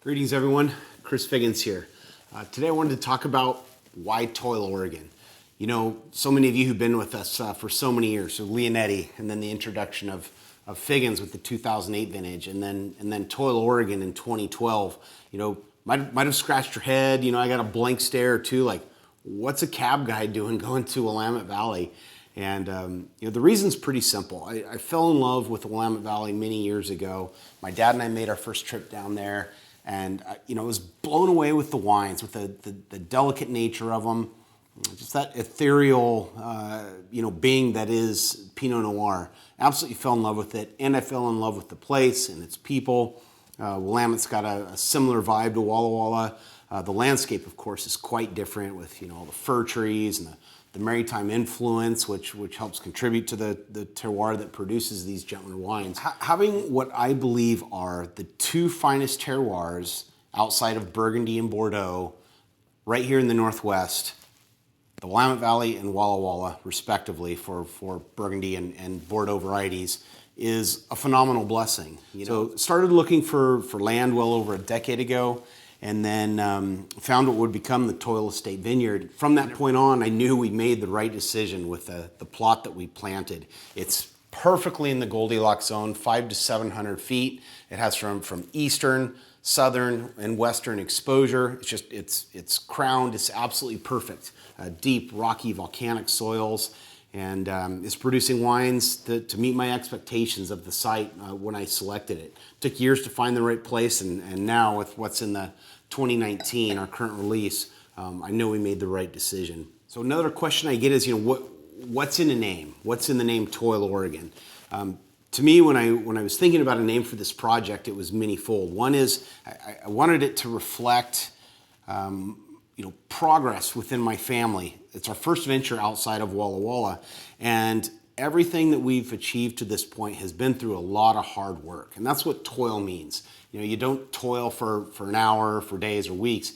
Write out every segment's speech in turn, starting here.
Greetings everyone, Chris Figgins here. Today I wanted to talk about why Toil Oregon. You know, so many of you who've been with us for so many years, so Leonetti, and then the introduction of Figgins with the 2008 vintage, and then Toil Oregon in 2012, you know, might have scratched your head. You know, I got a blank stare or two, like, what's a cab guy doing going to Willamette Valley? And you know, the reason's pretty simple. I fell in love with the Willamette Valley many years ago. My dad and I made our first trip down there, and you know, I was blown away with the wines, with the delicate nature of them, just that ethereal, you know, being that is Pinot Noir. Absolutely fell in love with it, and I fell in love with the place and its people. Willamette's got a similar vibe to Walla Walla. The landscape, of course, is quite different with, you know, all the fir trees and the maritime influence, which helps contribute to the terroir that produces these gentler wines. Having what I believe are the two finest terroirs outside of Burgundy and Bordeaux, right here in the Northwest, the Willamette Valley and Walla Walla, respectively, for Burgundy and Bordeaux varieties, is a phenomenal blessing. You know, so started looking for land well over a decade ago, and then found what would become the Toil Estate Vineyard. From that point on, I knew we made the right decision with the plot that we planted. It's perfectly in the Goldilocks zone, 500 to 700 feet. It has from eastern, southern, and western exposure. It's crowned. It's absolutely perfect. Deep, rocky, volcanic soils, and it's producing wines to meet my expectations of the site when I selected it. Took years to find the right place, and now with what's in the 2019, our current release, I know we made the right decision. So another question I get is, you know, what's in a name? What's in the name Toil Oregon? To me, when I was thinking about a name for this project, it was many-fold. One is I wanted it to reflect you know, progress within my family. It's our first venture outside of Walla Walla, and everything that we've achieved to this point has been through a lot of hard work, and that's what toil means. You know, you don't toil for an hour, for days or weeks.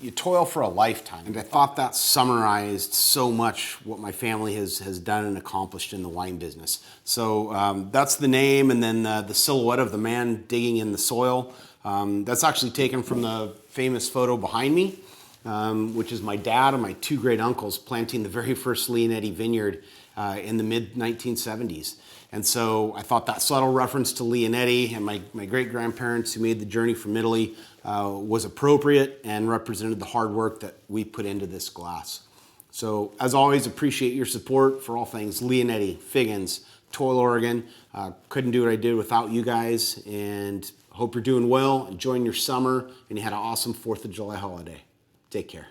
You toil for a lifetime, and I thought that summarized so much what my family has done and accomplished in the wine business. So that's the name, and then the silhouette of the man digging in the soil. That's actually taken from the famous photo behind me, which is my dad and my two great uncles planting the very first Leonetti vineyard in the mid-1970s. And so I thought that subtle reference to Leonetti and my great-grandparents who made the journey from Italy was appropriate and represented the hard work that we put into this glass. So as always, appreciate your support for all things Leonetti, Figgins, Toil Oregon. Couldn't do what I did without you guys, and hope you're doing well, enjoying your summer, and you had an awesome 4th of July holiday. Take care.